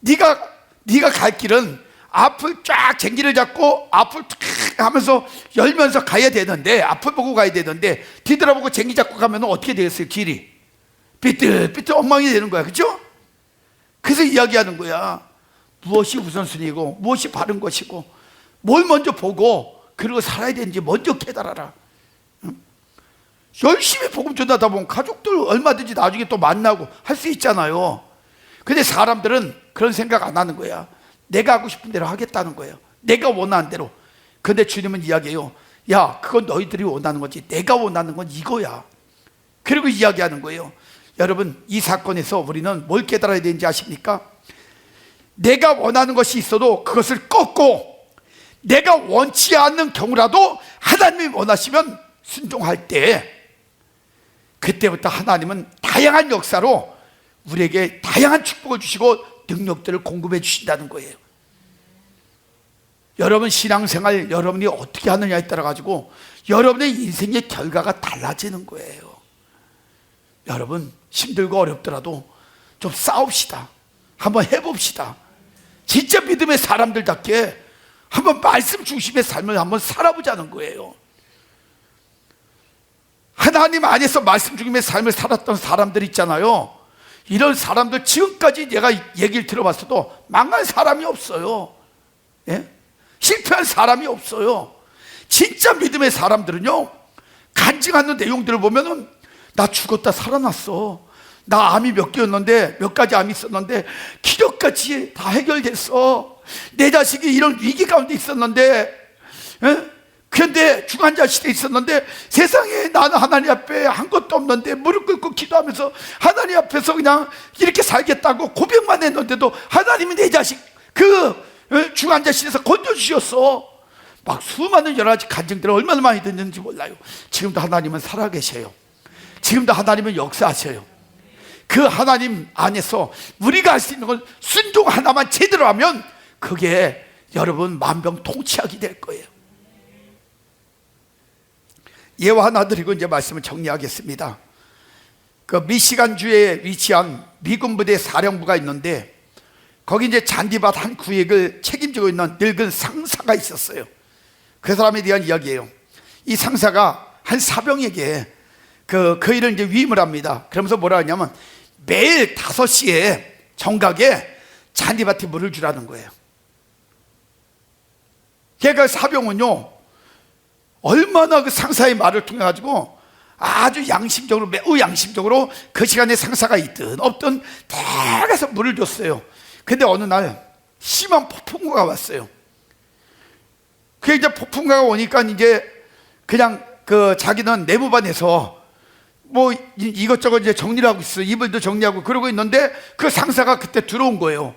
네가 갈 길은 앞을 쫙 쟁기를 잡고 앞을 쫙 하면서 열면서 가야 되는데, 앞을 보고 가야 되는데 뒤돌아보고 쟁기 잡고 가면 어떻게 되겠어요? 길이 삐뚤삐뚤 엉망이 되는 거야. 그죠? 그래서 이야기하는 거야. 무엇이 우선순위고 무엇이 바른 것이고 뭘 먼저 보고 그리고 살아야 되는지 먼저 깨달아라. 열심히 복음 전하다 보면 가족들 얼마든지 나중에 또 만나고 할 수 있잖아요. 근데 사람들은 그런 생각 안 하는 거야. 내가 하고 싶은 대로 하겠다는 거예요. 내가 원하는 대로. 근데 주님은 이야기해요. 야, 그건 너희들이 원하는 거지 내가 원하는 건 이거야. 그리고 이야기하는 거예요. 여러분, 이 사건에서 우리는 뭘 깨달아야 되는지 아십니까? 내가 원하는 것이 있어도 그것을 꺾고 내가 원치 않는 경우라도 하나님이 원하시면 순종할 때, 그때부터 하나님은 다양한 역사로 우리에게 다양한 축복을 주시고 능력들을 공급해 주신다는 거예요. 여러분 신앙생활 여러분이 어떻게 하느냐에 따라 가지고 여러분의 인생의 결과가 달라지는 거예요. 여러분 힘들고 어렵더라도 좀 싸웁시다. 한번 해봅시다. 진짜 믿음의 사람들답게 한번 말씀 중심의 삶을 한번 살아보자는 거예요. 하나님 안에서 말씀 중심의 삶을 살았던 사람들 있잖아요. 이런 사람들 지금까지 내가 얘기를 들어봤어도 망한 사람이 없어요. 예? 실패한 사람이 없어요. 진짜 믿음의 사람들은요, 간증하는 내용들을 보면은 나 죽었다 살아났어. 나 암이 몇 개였는데 몇 가지 암이 있었는데 기적같이 다 해결됐어. 내 자식이 이런 위기 가운데 있었는데, 예? 그런데 중환자실에 있었는데 세상에 나는 하나님 앞에 한 것도 없는데 무릎 꿇고 기도하면서 하나님 앞에서 그냥 이렇게 살겠다고 고백만 했는데도 하나님이 내 자식 그 중환자실에서 건져주셨어. 막 수많은 여러 가지 간증들을 얼마나 많이 듣는지 몰라요. 지금도 하나님은 살아계셔요. 지금도 하나님은 역사하셔요. 그 하나님 안에서 우리가 할 수 있는 건 순종 하나만 제대로 하면 그게 여러분 만병통치약이 될 거예요. 예화 하나 드리고 이제 말씀을 정리하겠습니다. 그 미시간주에 위치한 미군 부대 사령부가 있는데 거기 이제 잔디밭 한 구역을 책임지고 있는 늙은 상사가 있었어요. 그 사람에 대한 이야기예요. 이 상사가 한 사병에게 그 일을 이제 위임을 합니다. 그러면서 뭐라 하냐면 매일 5시에 정각에 잔디밭에 물을 주라는 거예요. 걔가 사병은요, 얼마나 그 상사의 말을 통해 가지고 아주 양심적으로, 매우 양심적으로 그 시간에 상사가 있든 없든 대가서 물을 줬어요. 근데 어느 날 심한 폭풍우가 왔어요. 그 이제 폭풍우가 오니까 이제 그냥 그 자기는 내무반에서 뭐 이것저것 이제 정리를 하고 있어요. 이불도 정리하고 그러고 있는데 그 상사가 그때 들어온 거예요.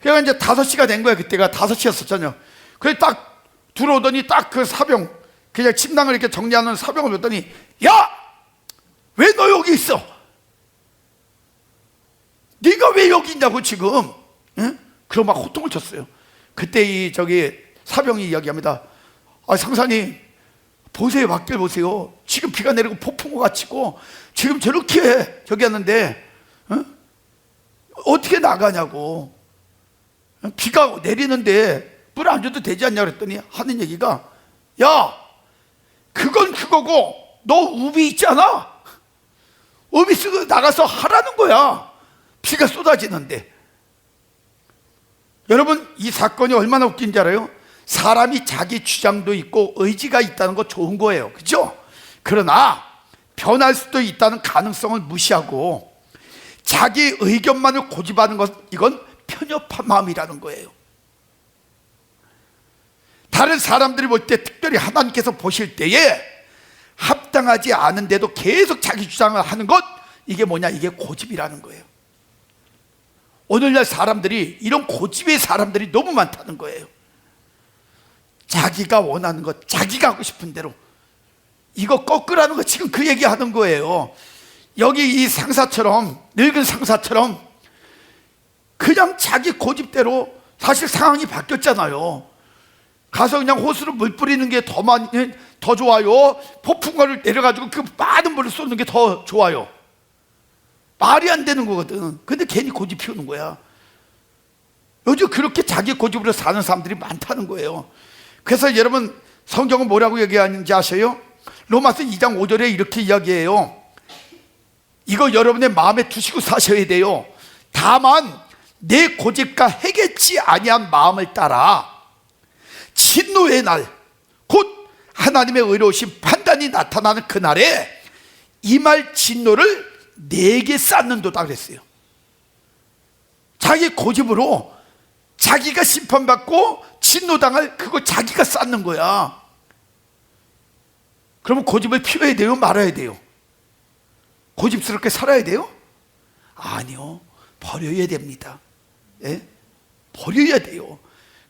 그러니까 이제 5시가 된 거야. 그때가 5시였어, 저녁. 그래서 딱 들어오더니 딱 그 사병, 그냥 침낭을 이렇게 정리하는 사병을 봤더니, 야! 왜 너 여기 있어? 네가 왜 여기 있냐고 지금. 응? 그러고 막 호통을 쳤어요. 그때 이 사병이 이야기합니다. 아, 상사님 보세요, 밖을 보세요. 지금 비가 내리고 폭풍우가 치고 지금 저렇게 저기 하는데 어떻게 나가냐고. 비가 내리는데 물 안 줘도 되지 않냐 그랬더니 하는 얘기가, 야, 그건 그거고 너 우비 있잖아. 우비 쓰고 나가서 하라는 거야. 비가 쏟아지는데. 여러분 이 사건이 얼마나 웃긴지 알아요? 사람이 자기 주장도 있고 의지가 있다는 거 좋은 거예요. 그죠? 그러나 변할 수도 있다는 가능성을 무시하고 자기 의견만을 고집하는 것, 이건 편협한 마음이라는 거예요. 다른 사람들이 볼 때, 특별히 하나님께서 보실 때에 합당하지 않은데도 계속 자기 주장을 하는 것, 이게 뭐냐? 이게 고집이라는 거예요. 오늘날 사람들이 이런 고집의 사람들이 너무 많다는 거예요. 자기가 원하는 것, 자기가 하고 싶은 대로 이거 꺾으라는 거, 지금 그 얘기하는 거예요. 여기 이 상사처럼, 늙은 상사처럼 그냥 자기 고집대로, 사실 상황이 바뀌었잖아요. 가서 그냥 호수로 물 뿌리는 게 더 좋아요? 폭풍과를 내려가지고 그 많은 물을 쏟는 게 더 좋아요? 말이 안 되는 거거든. 근데 괜히 고집 피우는 거야. 요즘 그렇게 자기 고집으로 사는 사람들이 많다는 거예요. 그래서 여러분, 성경은 뭐라고 얘기하는지 아세요? 로마서 2장 5절에 이렇게 이야기해요. 이거 여러분의 마음에 두시고 사셔야 돼요. 다만 내 고집과 해결치 아니한 마음을 따라 진노의 날, 곧 하나님의 의로우신 판단이 나타나는 그날에 임할 진노를 내게 쌓는도다 그랬어요. 자기 고집으로 자기가 심판받고 진노당할 그거 자기가 쌓는 거야. 그러면 고집을 피워야 돼요? 말아야 돼요? 고집스럽게 살아야 돼요? 아니요, 버려야 됩니다. 예? 버려야 돼요.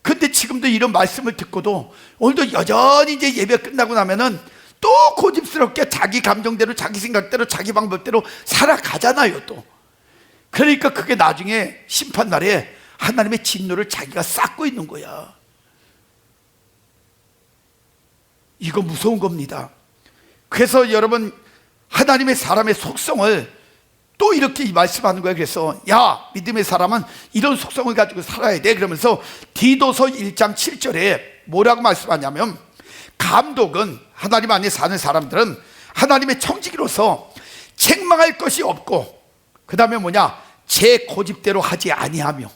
근데 지금도 이런 말씀을 듣고도 오늘도 여전히 이제 예배 끝나고 나면은 또 고집스럽게 자기 감정대로, 자기 생각대로, 자기 방법대로 살아가잖아요 또. 그러니까 그게 나중에 심판날에 하나님의 진노를 자기가 쌓고 있는 거야. 이거 무서운 겁니다. 그래서 여러분, 하나님의 사람의 속성을 또 이렇게 말씀하는 거예요. 그래서 야, 믿음의 사람은 이런 속성을 가지고 살아야 돼. 그러면서 디도서 1장 7절에 뭐라고 말씀하냐면, 감독은, 하나님 안에 사는 사람들은 하나님의 청지기로서 책망할 것이 없고, 그 다음에 뭐냐, 제 고집대로 하지 아니하며.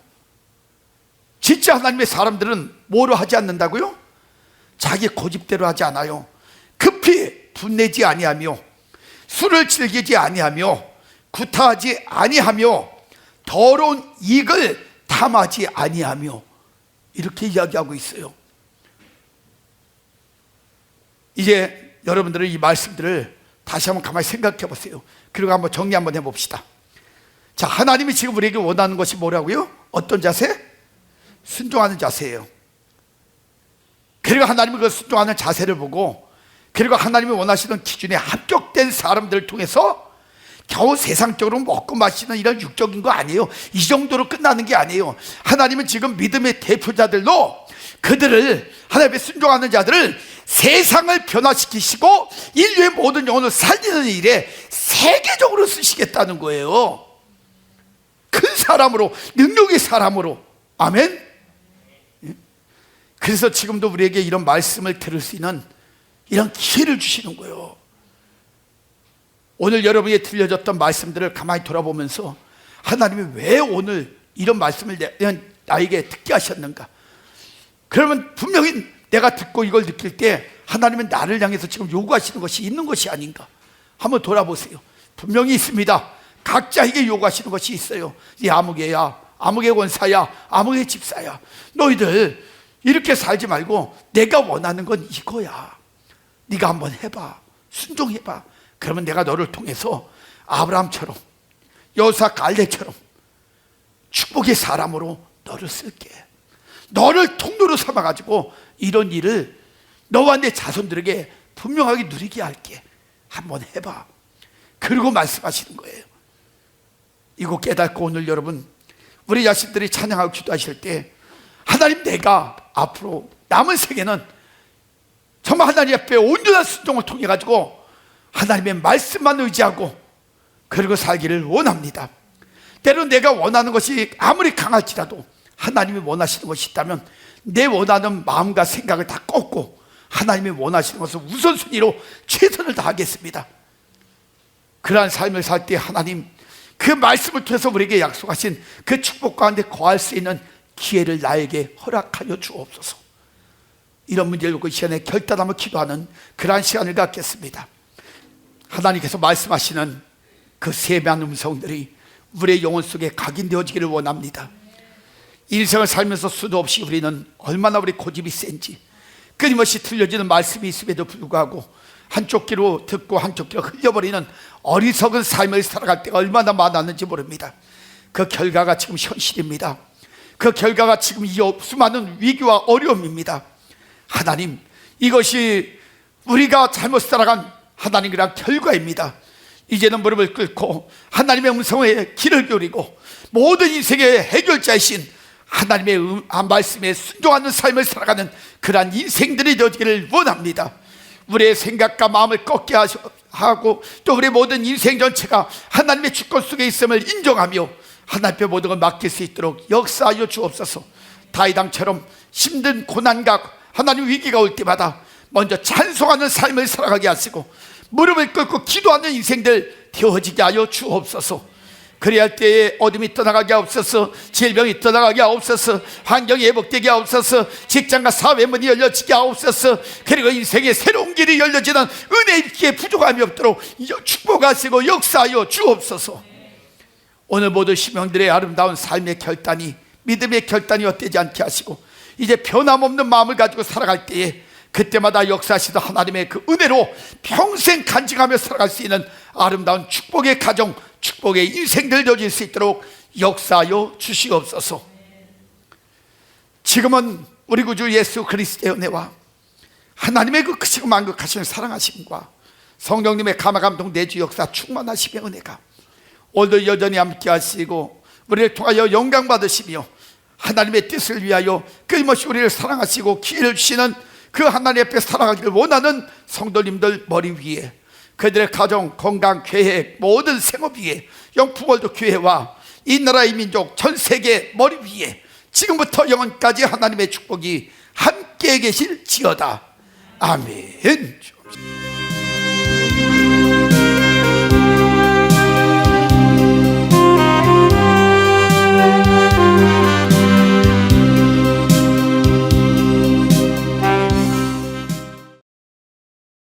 진짜 하나님의 사람들은 뭐로 하지 않는다고요? 자기 고집대로 하지 않아요. 급히 분내지 아니하며, 술을 즐기지 아니하며, 구타하지 아니하며, 더러운 이익을 탐하지 아니하며, 이렇게 이야기하고 있어요. 이제 여러분들은 이 말씀들을 다시 한번 가만히 생각해 보세요. 그리고 한번 정리 한번 해봅시다. 자, 하나님이 지금 우리에게 원하는 것이 뭐라고요? 어떤 자세? 순종하는 자세예요. 그리고 하나님이 그 순종하는 자세를 보고, 그리고 하나님이 원하시는 기준에 합격된 사람들을 통해서 겨우 세상적으로 먹고 마시는 이런 육적인 거 아니에요. 이 정도로 끝나는 게 아니에요. 하나님은 지금 믿음의 대표자들로 그들을, 하나님의 순종하는 자들을 세상을 변화시키시고 인류의 모든 영혼을 살리는 일에 세계적으로 쓰시겠다는 거예요. 큰 사람으로, 능력의 사람으로. 아멘. 그래서 지금도 우리에게 이런 말씀을 들을 수 있는 이런 기회를 주시는 거예요. 오늘 여러분에게 들려졌던 말씀들을 가만히 돌아보면서 하나님이 왜 오늘 이런 말씀을 나에게 듣게 하셨는가? 그러면 분명히 내가 듣고 이걸 느낄 때 하나님은 나를 향해서 지금 요구하시는 것이 있는 것이 아닌가? 한번 돌아보세요. 분명히 있습니다. 각자에게 요구하시는 것이 있어요. 이 아무개야, 아무개 원사야, 아무개 집사야, 너희들 이렇게 살지 말고 내가 원하는 건 이거야. 네가 한번 해봐. 순종해봐. 그러면 내가 너를 통해서 아브라함처럼, 여호사 갈렙처럼 축복의 사람으로 너를 쓸게. 너를 통로로 삼아가지고 이런 일을 너와 내 자손들에게 분명하게 누리게 할게. 한번 해봐. 그리고 말씀하시는 거예요. 이거 깨닫고 오늘 여러분, 우리 자신들이 찬양하고 기도하실 때 하나님, 내가 앞으로 남은 세계는 정말 하나님 앞에 온전한 순종을 통해 가지고 하나님의 말씀만 의지하고 그리고 살기를 원합니다. 때론 내가 원하는 것이 아무리 강할지라도 하나님이 원하시는 것이 있다면 내 원하는 마음과 생각을 다 꺾고 하나님이 원하시는 것을 우선순위로 최선을 다하겠습니다. 그러한 삶을 살 때 하나님, 그 말씀을 통해서 우리에게 약속하신 그 축복 가운데 거할 수 있는 기회를 나에게 허락하여 주옵소서. 이런 문제를 놓고 이 시간에 결단하며 기도하는 그러한 시간을 갖겠습니다. 하나님께서 말씀하시는 그 세미한 음성들이 우리의 영혼 속에 각인되어지기를 원합니다. 인생을 살면서 수도 없이 우리는 얼마나 우리 고집이 센지, 끊임없이 들려지는 말씀이 있음에도 불구하고 한쪽 귀로 듣고 한쪽 귀로 흘려버리는 어리석은 삶을 살아갈 때가 얼마나 많았는지 모릅니다. 그 결과가 지금 현실입니다. 그 결과가 지금 이 수많은 위기와 어려움입니다. 하나님, 이것이 우리가 잘못 살아간 하나님이란 결과입니다. 이제는 무릎을 꿇고 하나님의 음성에 귀를 기울이고 모든 인생의 해결자이신 하나님의 말씀에 순종하는 삶을 살아가는 그러한 인생들이 되어지기를 원합니다. 우리의 생각과 마음을 꺾게 하고 또 우리의 모든 인생 전체가 하나님의 주권 속에 있음을 인정하며 하나님께 모든 걸 맡길 수 있도록 역사하여 주옵소서. 다윗왕처럼 힘든 고난과 하나님 위기가 올 때마다 먼저 찬송하는 삶을 살아가게 하시고 무릎을 꿇고 기도하는 인생들 되어지게 하여 주옵소서. 그래야 할 때에 어둠이 떠나가게 하옵소서. 질병이 떠나가게 하옵소서. 환경이 회복되게 하옵소서. 직장과 사회 문이 열려지게 하옵소서. 그리고 인생의 새로운 길이 열려지는 은혜 있기에 부족함이 없도록 축복하시고 역사하여 주옵소서. 오늘 모든 심령들의 아름다운 삶의 결단이 믿음의 결단이 헛되지 않게 하시고 이제 변함없는 마음을 가지고 살아갈 때에 그때마다 역사하시던 하나님의 그 은혜로 평생 간직하며 살아갈 수 있는 아름다운 축복의 가정, 축복의 인생들 되어질 수 있도록 역사하여 주시옵소서. 지금은 우리 구주 예수 그리스도의 은혜와 하나님의 그 크시고 만극하시는 사랑하심과 성령님의 감화감동 내주 역사 충만하심의 은혜가 오늘도 여전히 함께 하시고 우리를 통하여 영광 받으시며 하나님의 뜻을 위하여 끊임없이 우리를 사랑하시고 기회를 주시는 그 하나님 앞에 살아가기를 원하는 성도님들 머리 위에 그들의 가정, 건강, 계획, 모든 생업 위에 영풍월드 교회와 이 나라의 민족 전 세계 머리 위에 지금부터 영원까지 하나님의 축복이 함께 계실지어다. 아멘.